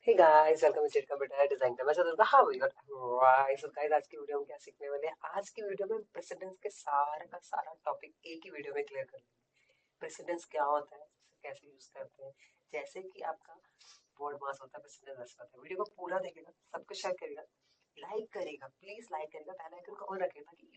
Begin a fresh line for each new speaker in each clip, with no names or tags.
Hey guys welcome to computer design का मैं चंद्र हाँ भैया राइट सो गाइस आज की वीडियो में क्या सीखने वाले हैं। आज की वीडियो में प्रेसिडेंस के सारा का सारा टॉपिक एक ही वीडियो में क्लियर कर लेंगे। प्रेसिडेंस क्या होता है, उसे कैसे यूज करते हैं। जैसे कि आपका बोर्ड मास होता है, प्रेसिडेंस वैसा होता है। वीडियो को पूरा देखेगा, सब कुछ शेयर करेगा, लाइक करेगा, प्लीज लाइक करेगा, बेल आइकन को ऑन रखेगा ताकि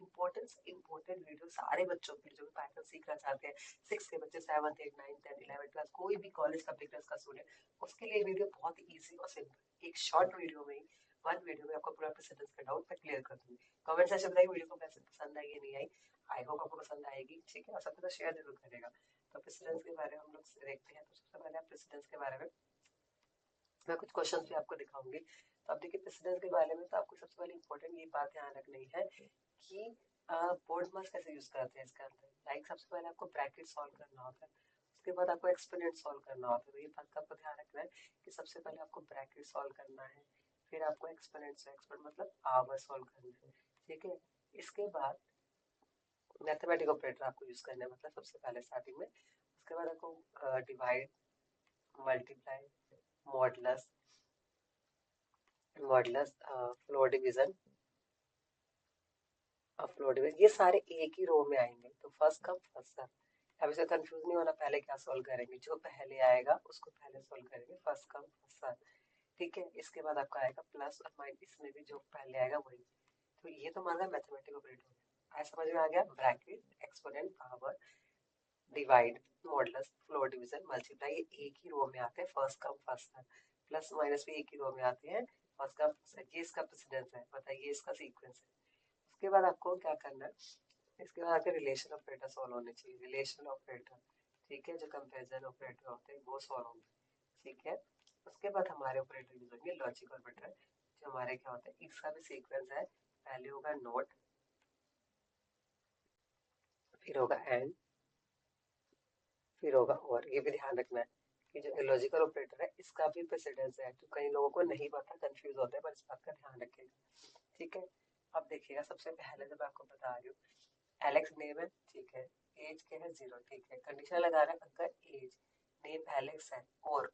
इंपॉर्टेंट वीडियो सारे बच्चों के लिए जो भी पाइथन सीखना चाहते हैं, सिक्स के बच्चे, seventh, eight, nine, tenth, 11 class, कोई भी कॉलेज का बिगनर्स का स्टूडेंट, उसके लिए वीडियो बहुत इजी और सिंपल। एक शॉर्ट वीडियो में, वन वीडियो में आपको पूरा प्रेसिडेंस का डाउट मैं क्लियर कर दूंगी। कमेंट सेक्शन में बताइए वीडियो को कैसे पसंद आई या नहीं आई। आई होप आपको पसंद आएगी, ठीक है, और सबके साथ शेयर जरूर करेगा। तो प्रेसिडेंस के बारे में हम लोग देखते हैं। तो सबसे पहले आप प्रेसिडेंस के बारे में मैं कुछ क्वेश्चन भी आपको दिखाऊंगी। तो अब देखिए प्रेसिडेंस के बारे में, तो आपको सबसे पहले इंपॉर्टेंट ये बात ध्यान रखनी है कि बोर्ड मास कैसे यूज करते हैं इसके अंदर। लाइक सबसे पहले आपको ब्रैकेट सॉल्व करना होता है, उसके बाद आपको एक्सपोनेंट सॉल्व करना होता है। तो ये बात का आपको ध्यान रखना है कि सबसे पहले आपको ब्रैकेट सॉल्व करना है, फिर आपको एक्सपोनेंट से एक्सपोनेंट मतलब पावर सॉल्व करना है, ठीक है। इसके बाद मैथमेटिक ऑपरेटर आपको यूज करना है, मतलब सबसे पहले स्टार्टिंग में। उसके बाद आपको divide, multiply, modulus, floor division, floor division, ये सारे एक ही रो में आएंगे। तो फर्स्ट कम फर्स्ट सर्व। अब इसे कंफ्यूज नहीं होना, पहले क्या सोल्व करेंगे, जो पहले आएगा उसको पहले सोल्व करेंगे, फर्स्ट कम फर्स्ट सर्व, ठीक है। इसके बाद आपका आएगा प्लस और माइनस, इसमें भी जो पहले आएगा वही। तो ये तो हमारा मैथमेटिक ऑपरेटर हो गया। आया समझ में आ गया। Bracket, exponent, power, divide, modulus, floor division, multiply, ये एक ही रो में आते हैं, first come first serve. Plus minus भी एक ही रो में आते हैं, फर्स्ट कम फर्स्ट सर्व। ये इसका प्रेसिडेंस है, बताइए इसका सीक्वेंस है। उसके बाद आपको क्या करना है, इसके बाद आके रिलेशन ऑपरेटर सॉल्व होने चाहिए, रिलेशन ऑपरेटर, ठीक है। जो कंपैरिजन ऑपरेटर होते हैं वो सॉल्व होंगे, ठीक है। उसके बाद हमारे ऑपरेटर यूज होंगे लॉजिक ऑपरेटर, जो हमारे क्या होते हैं, इसका भी सीक्वेंस है। पहले होगा नोट, फिर होगा एंड, फिर होगा और। ये भी ध्यान रखना है कि जो लॉजिकल ऑपरेटर है इसका भी प्रेसिडेंस है। तो कई लोगों को नहीं पता, कंफ्यूज होता है, पर इस बात का ध्यान रखिएगा, ठीक है। अब देखिएगा, सबसे पहले जब आपको बता रही हूँ, एलेक्स नेम है, ठीक है। एज क्या है, 0, ठीक है। कंडीशन लगा रहा है, अगर एज, नेम एलेक्स है और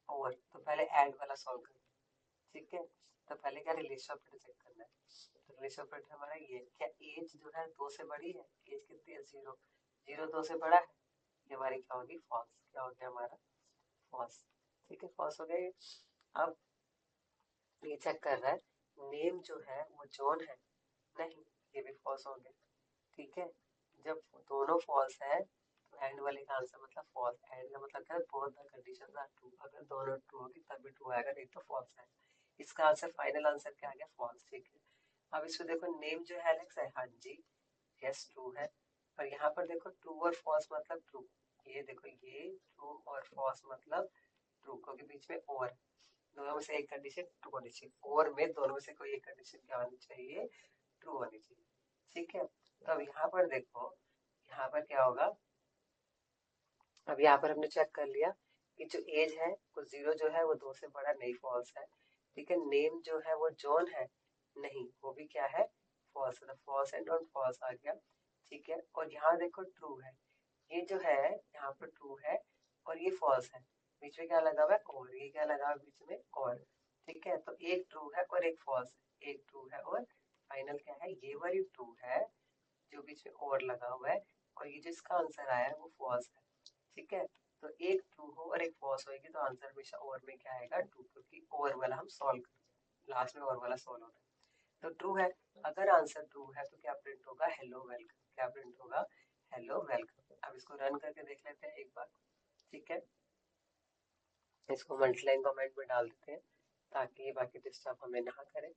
तो पहले ऐड वाला सॉल्व करना है, ठीक है। तो पहले क्या रिलेशन ऑपरेटर चेक करना है। तो रिलेशन ऑपरेटर हमारा ये, क्या एज जो है 2 से बड़ी है, एज कितनी है, 0, 0 2 से बड़ा है, ये हमारी क्या होगी, फॉल्स। क्या हो गया हमारा, फॉल्स, ठीक है, फॉल्स हो गया ये। अब ये चेक कर रहा है, नेम जो है वो जॉन है, नहीं, ये भी फॉल्स हो गया, ठीक है। जब दोनों फॉल्स है तो एंड वाले का आंसर मतलब फॉल्स। एंड का मतलब क्या है, both the conditions are true. अगर दोनों ट्रू होगी तभी ट्रू आएगा, नहीं तो फॉल्स आएगा। इसका आंसर, फाइनल आंसर क्या आ गया, फॉल्स, ठीक है। अब इसको देखो, नेम जो है एलेक्स है, हाँ जी, यस ट्रू है। और यहाँ पर देखो ट्रू और फॉल्स मतलब ट्रू, ये देखो ये ट्रू और फॉल्स मतलब ट्रू, क्योंकि बीच में और, दोनों में से एक कंडीशन ट्रू होनी चाहिए, और में दोनों में से कोई एक कंडीशन क्या होनी चाहिए, ट्रू होनी चाहिए, ठीक है। तो अब यहाँ पर देखो, यहाँ पर क्या होगा, अब यहाँ पर हमने चेक कर लिया कि जो एज है वो 0 जो है वो 2 से बड़ा, नहीं, फॉल्स है, ठीक है। नेम जो है वो जॉन है, नहीं, वो भी क्या है, फॉल्स है। फॉल्स एंड नॉट फॉल्स आ गया, ठीक है। और यहाँ देखो ट्रू है, ये जो है यहाँ पर ट्रू है और ये फॉल्स है। बीच में क्या लगा हुआ है, और, ये क्या लगा हुआ है बीच में, और, ठीक है। तो एक ट्रू है और एक फॉल्स है, एक ट्रू है और फाइनल क्या है, ये वाली ट्रू है जो बीच में और लगा हुआ है, और ये जिसका आंसर आया है वो फॉल्स है, ठीक है। तो एक ट्रू हो और एक फॉल्स होगी तो आंसर हमेशा और में क्या आएगा, ट्रू, क्योंकि और वाला हम सॉल्व कर लास्ट में और वाला सॉल्व होता है, तो ट्रू है। अगर आंसर ट्रू है तो क्या प्रिंट होगा, हेलो वेलकम, क्या प्रिंट होगा, हेलो वेलकम। अब इसको रन करके देख लेते हैं एक बार, ठीक है। इसको मल्टीलाइन कमेंट में डाल देते हैं ताकि ये बाकी डिस्टर्ब हमें ना करे।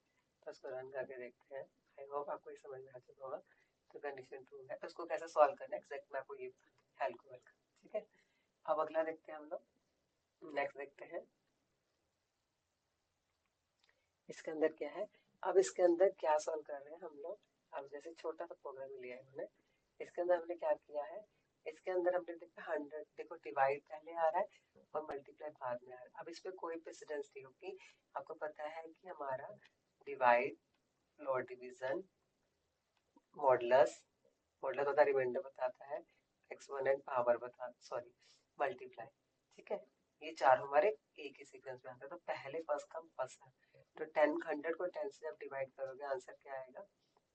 तो इसको रन करके देखते हैं, आई होप आपको ये समझ में आ चुका होगा। तो कंडीशन ट्रू है, तो इसको कैसे सॉल्व करना है एग्जैक्ट मैं आपको ये, हेलो वेलकम, ठीक है। अब अगला देखते हैं हम लोग, नेक्स्ट देखते हैं इसके अंदर क्या है। अब इसके अंदर क्या सॉल्व कर रहे हैं हम लोग, अब जैसे छोटा सा प्रोग्राम लिया है हमने, इसके अंदर हमने क्या किया है, इसके अंदर हमने देखा 100, देखो डिवाइड पहले आ रहा है और मल्टीप्लाई बाद में आ रहा है। अब इसमें कोई प्रेसिडेंस नहीं होगी, आपको पता है कि हमारा divide, floor division, modulus, modulus होता है रिमाइंडर बताता है, एक्सपोनेंट पावर बता, सॉरी, मल्टीप्लाई, ठीक है। ये चारों हमारे एक ही सीक्वेंस में आते हैं, तो पहले फर्स्ट कम फर्स्ट सर्व। तो 100 को 10 से जब डिवाइड करोगे आंसर क्या आएगा,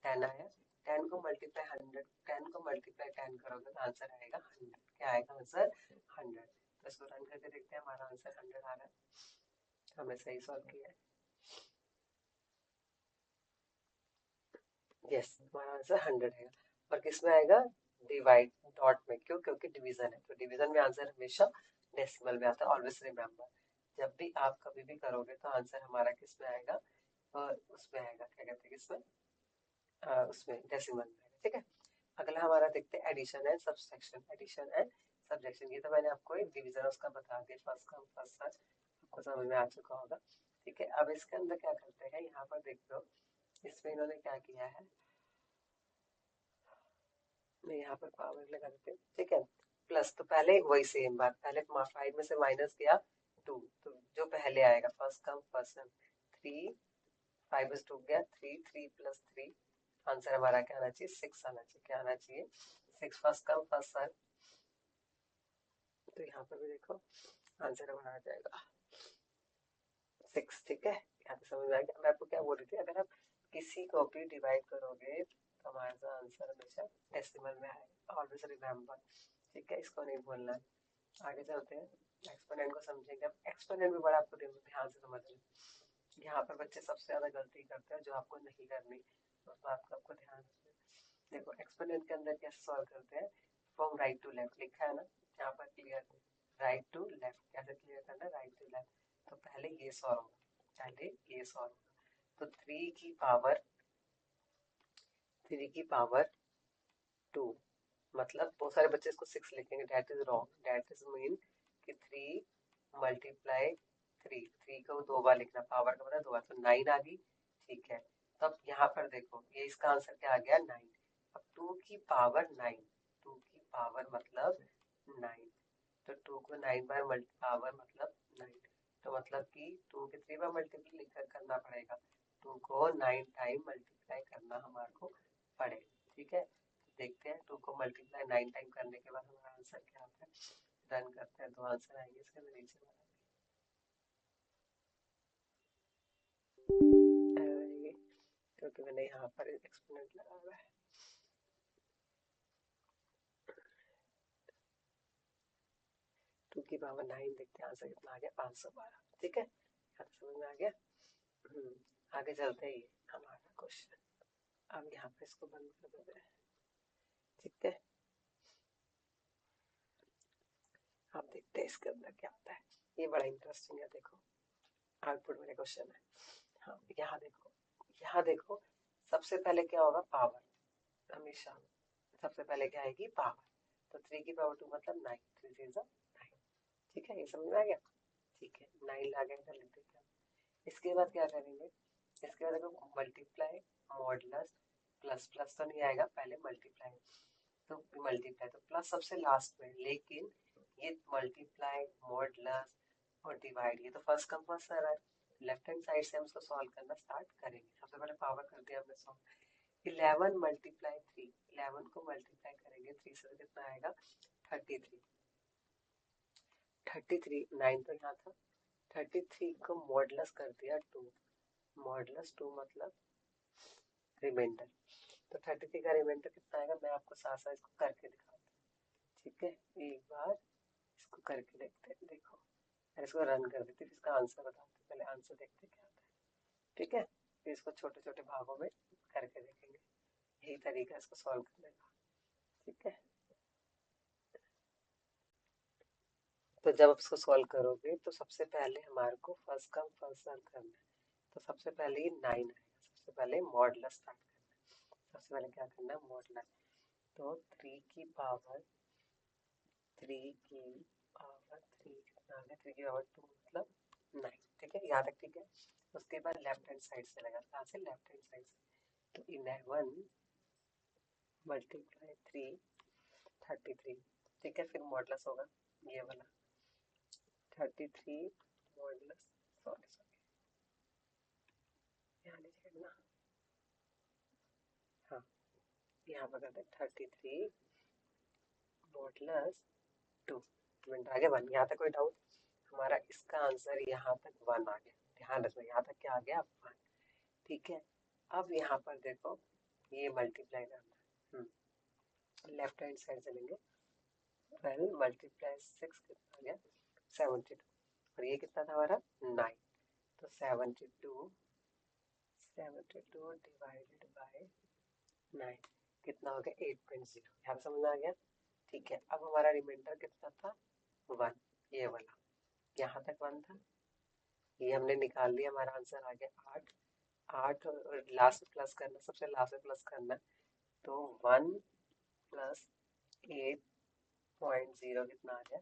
10 आया। 10 को मल्टीप्लाई 100, 10 को मल्टीप्लाई 10 करोगे तो आंसर आएगा 100। क्या आएगा आंसर, 100। तो इसको रन करके देखते हैं, हमारा आंसर 100 आ रहा है, हमने सही सॉल्व किया है। यस, हमारा आंसर 100 है। और किस में आएगा, डिवाइड डॉट में। क्यों, क्योंकि डिवीजन है, तो डिवीजन में आंसर हमेशा डेसिमल में आता है। ऑलवेज रिमेंबर, जब भी आप कभी भी करोगे तो आंसर हमारा किस में आएगा, उसमें आएगा, क्या कहते हैं किसमें, उसमें डेसिमल में आएगा। ठीक है, अगला हमारा देखते हैं addition and subtraction. Addition and subtraction, ये तो मैंने आपको एक डिवीजन उसका बता दिया, फर्स्ट कम फर्स्ट सर्व, आपको समझ में आ चुका होगा। ठीक है, अब इसके अंदर क्या करते हैं, यहाँ पर देख लो, इसमें इन्होंने क्या किया है, मैं यहाँ पर पावर लगा देती हूँ। ठीक है, प्लस, तो पहले वही सेम बात, पहले 5 में से माइनस किया 2, तो जो पहले आएगा फर्स्ट कम फर्स्ट सर्व, 3, 5 में से 2 गया 3, 3 प्लस 3, आंसर हमारा क्या आना चाहिए, 6 आना चाहिए। क्या आना चाहिए, 6, फर्स्ट कम फर्स्ट सर्व। तो यहाँ पर भी देखो आंसर हमारा आ जाएगा 6। ठीक है, यहाँ पे समझ में आ गया। मैं आपको क्या बोल रही थी, अगर आप किसी को भी डिवाइड करोगे तो हमारा आंसर हमेशा डेसिमल में आएगा, ऑलवेज रिमेंबर। ठीक है, इसको नहीं भूलना है। आगे चलते हैं, एक्सपोनेंट को समझेंगे। अब एक्सपोनेंट भी बड़ा आपको ध्यान से समझ लें। यहाँ पर बच्चे सबसे ज्यादा गलती करते हैं जो आपको नहीं करनी, उस बात का आपको ध्यान रखना है। देखो एक्सपोनेंट के अंदर कैसे सॉल्व करते हैं, फ्रॉम राइट टू लेफ्ट लिखा है ना, यहाँ पर क्लियर, राइट टू लेफ्ट कैसे क्लियर करना है, राइट टू लेफ्ट। तो पहले ये सॉल्व होगा, पहले ये सॉल्व होगा, तो 3 की पावर 2, मतलब बहुत सारे बच्चे इसको 6 लिखेंगे, that is wrong. That is mean कि 3 मल्टीप्लाई 3 को 2 बार लिखना, पावर का मतलब 2 बार, तो 9 आ गई। ठीक है, तब यहाँ पर देखो ये इसका आंसर क्या आ गया, 9। अब 2 की पावर 9, 2 की पावर मतलब 9, तो 2 को 9 बार पावर मतलब 9, तो मतलब कि 2 के 3 बार मल्टीप्लाई करना पड़ेगा, 2 को 9 टाइम मल्टीप्लाई करना हमारे को पड़ेगा। ठीक है, देखते हैं 2 को मल्टीप्लाई 9 टाइम करने के बाद हमारा आंसर क्या आता है, रन करते हैं तो आंसर आएंगे इसके अंदर नीचे वाला, क्योंकि मैंने यहाँ पर एक्सपोनेंट लगा हुआ है। 2 की पावर 9, देखते हैं आंसर कितना आ गया, 512। ठीक है, यहाँ समझ में आ गया। आगे चलते ही हमारा क्वेश्चन, अब यहाँ पे इसको बंद कर देते हैं। ठीक है, अब देखते हैं इसके अंदर क्या आता है, ये बड़ा इंटरेस्टिंग है। देखो आउटपुट मेरे क्वेश्चन है, हाँ यहाँ देखो, यहाँ देखो, सबसे पहले क्या होगा, पावर, हमेशा सबसे पहले क्या आएगी, पावर। तो 3 की पावर 2 मतलब 9, 3 3 9। ठीक है, ये समझ में आ गया। ठीक है, 9 आ गया, इधर लिख देते हैं। इसके बाद क्या करेंगे, इसके बाद देखो मल्टीप्लाई मॉडुलस, प्लस प्लस तो नहीं आएगा, पहले मल्टीप्लाई, तो मल्टीप्लाई तो प्लस सबसे लास्ट में, लेकिन ये मल्टीप्लाई मॉडुलस और डिवाइड ये तो फर्स्ट कम फर्स्ट सर्व है। लेफ्ट हैंड साइड से हम इसको सॉल्व करना स्टार्ट करेंगे। सबसे पहले पावर कर दिया हमने सॉल्व, 11 मल्टीप्लाई 3, 11 को मल्टीप्लाई करेंगे 3 से, कितना आएगा, 33। 33, 9 तो यहाँ था, 33 को मॉडुलस कर दिया 2, मॉडुलस 2 मतलब रिमाइंडर, तो 33 का रिमाइंडर कितना आएगा, मैं आपको साथ साथ इसको करके दिखाता हूँ। ठीक है, एक बार इसको करके देखते हैं। देखो इसको रन कर देते, इसका आंसर बताते, पहले आंसर देखते क्या आता है। ठीक है, फिर इसको छोटे छोटे भागों में करके देखेंगे, यही तरीका इसको सॉल्व करने का। ठीक है, तो जब आप इसको सॉल्व करोगे तो सबसे पहले हमारे को फर्स्ट कम फर्स्ट सर्व करना है, तो सबसे पहले ये 9 आएगा, सबसे पहले मॉडुलस स्टार्ट करना है। सबसे पहले क्या करना है, मॉडुलस, तो 3 की पावर 3 की पावर 3 कितना आ गया, 3 की पावर 2 मतलब 9। ठीक है, यहाँ तक ठीक है। उसके बाद लेफ्ट हैंड साइड से लगा, कहाँ से, लेफ्ट हैंड साइड से, तो 11 मल्टीप्लाई 3, 33। ठीक है, फिर मॉडुलस होगा ये वाला 33 मॉडुलस, सॉरी सॉरी यहाँ नीचे करना, हाँ यहाँ पर करते 33 मॉडुलस 2, मिनट आगे बन, यहाँ तक कोई डाउट, हमारा इसका आंसर यहाँ तक 1 आ गया। ध्यान रखना यहाँ तक क्या आ गया 1। ठीक है, अब यहाँ पर देखो ये मल्टीप्लाई करना है। लेफ्ट हैंड साइड चलेंगे। 12 मल्टीप्लाई 6 कितना आ गया 72। और ये कितना था हमारा 9। तो 72 डिवाइडेड बाय 9 कितना हो गया 8.0। यहाँ समझ में आ गया। ठीक है, अब हमारा रिमाइंडर कितना था 1। ये वाला यहाँ तक 1 था, ये हमने निकाल लिया। हमारा आंसर आ गया 8। 8 लास्ट में प्लस करना, सबसे लास्ट में प्लस करना। तो 1 प्लस 8.0 कितना आ गया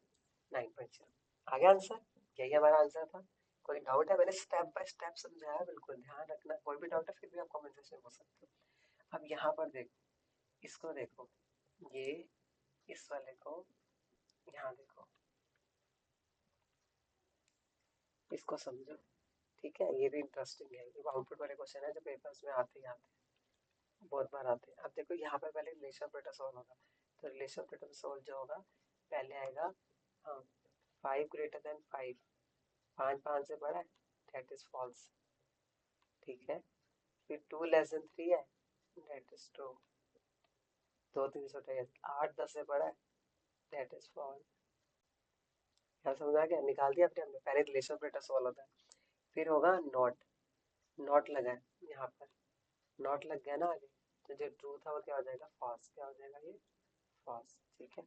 9.0। आ गया आंसर। यही हमारा आंसर था। कोई डाउट है? मैंने स्टेप बाय स्टेप समझाया, बिल्कुल ध्यान रखना। कोई भी डाउट है फिर भी आप कमेंट सेक्शन में पूछ सकते हो। अब यहाँ पर देखो, इसको देखो, ये इस वाले को यहाँ देखो, इसको समझो। ठीक है, ये भी इंटरेस्टिंग है। ये आउटपुट वाले क्वेश्चन है जो पेपर्स में आते ही आते हैं, बहुत बार आते हैं। अब देखो यहाँ पर पहले रिलेशन ऑपरेटर सॉल्व होगा। तो रिलेशन ऑपरेटर सॉल्व जो होगा, पहले आएगा हाँ 5 ग्रेटर देन 5, 5 5 से बड़ा है, दैट इज फॉल्स। ठीक है, फिर 2 लेस देन 3 है, दैट इज ट्रू। 2 3 छोटा है, 8 10 से बड़ा है, दैट इज फॉल्स। क्या समझ आ गया? निकाल दिया अपने हमने। पहले रिलेशन ऑपरेटर सॉल्व होता है, फिर होगा नॉट। नॉट लगा है यहाँ पर, नॉट लग गया ना आगे, तो जो ट्रू था वो क्या हो जाएगा फॉल्स। क्या हो जाएगा ये फॉल्स। ठीक है,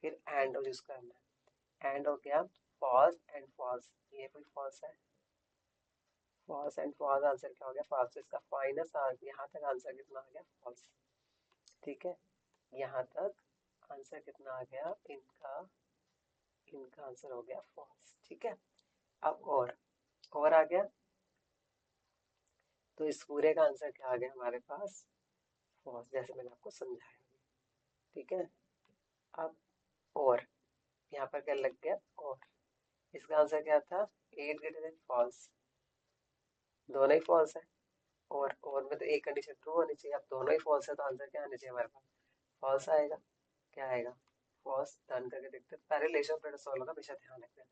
फिर एंड यूज करना है। एंड हो गया फॉल्स एंड फॉल्स, ये भी फॉल्स है। फॉल्स एंड फॉल्स आंसर क्या हो गया फॉल्स। इसका फाइनस यहाँ तक आंसर कितना आ गया फॉल्स। ठीक है, यहाँ तक आंसर कितना आ गया इनका, इनका आंसर हो गया फॉल्स। ठीक है, अब और आ गया, तो इस पूरे का आंसर क्या आ गया हमारे पास फॉल्स, जैसे मैंने आपको समझाया। ठीक है, अब और यहाँ पर क्या लग गया और, इसका आंसर क्या था 8 ग्रेटर देन फॉल्स, दोनों ही फॉल्स है। और में तो एक कंडीशन ट्रू होनी चाहिए। अब दोनों ही फॉल्स है तो आंसर क्या आना चाहिए हमारे पास फॉल्स आएगा। क्या आएगा फॉल्स। डन करके देखते हैं। पहले रिलेशन ऑपरेटर सॉल्व होगा, हमेशा ध्यान रखना है।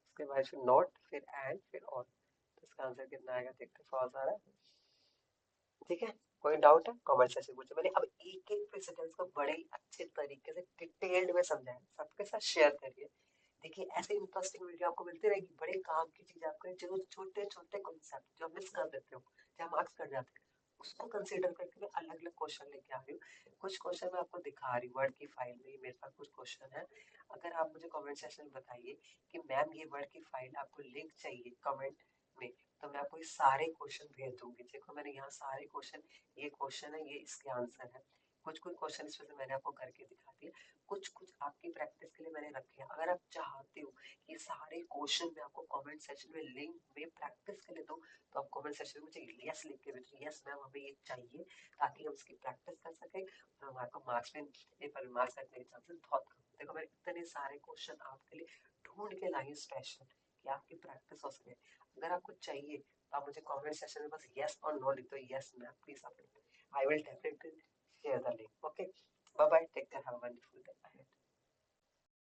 उसके बाद फिर नॉट, फिर एंड, फिर और। तो इसका आंसर कितना आएगा देखते हैं, फॉल्स आ रहा है। ठीक है, कोई डाउट है कमेंट सेक्शन में पूछो। मैंने अब एक एक प्रेसिडेंस को बड़े ही अच्छे तरीके से डिटेल्ड में समझाया, सबके साथ शेयर करिए। देखिए ऐसे इंटरेस्टिंग वीडियो आपको मिलती रहेगी, बड़े काम की चीज आपको, जो छोटे छोटे कॉन्सेप्ट जो मिस कर देते हो, जहाँ मार्क्स कट जाते हैं, उसको कंसीडर करके मैं अलग अलग क्वेश्चन लेके आ रही हूँ। कुछ क्वेश्चन मैं आपको दिखा रही हूँ वर्ड की फाइल में, मेरे पास कुछ क्वेश्चन है। अगर आप मुझे कमेंट सेक्शन में बताइए कि मैम ये वर्ड की फाइल आपको लिंक चाहिए कमेंट में, तो मैं आपको ये सारे क्वेश्चन भेज दूंगी। देखो मैंने यहाँ सारे क्वेश्चन, ये क्वेश्चन है, ये इसके आंसर है। कुछ कुछ क्वेश्चन इसमें से मैंने आपको करके दिखा दिया, कुछ कुछ आपकी प्रैक्टिस के लिए मैंने रखे हैं। अगर आप चाहते हो कि सारे क्वेश्चन मैं आपको कमेंट सेक्शन में लिंक में प्रैक्टिस के लिए दूं, तो आप कमेंट सेक्शन में मुझे यस लिख के भेजिए, यस मैम हमें ये चाहिए, ताकि हम उसकी प्रैक्टिस कर सकें और हमारे को मार्क्स में पेपर में मार्क्स रखने के चांसेस बहुत कम। देखो मैंने इतने सारे क्वेश्चन आपके लिए ढूंढ के लाई स्पेशल कि आपकी प्रैक्टिस हो सके। अगर आपको चाहिए तो आप मुझे कमेंट सेक्शन में बस यस और नो लिख दो, yes ma'am please upload, I will definitely share the link. Okay, bye bye, take care, have a wonderful day.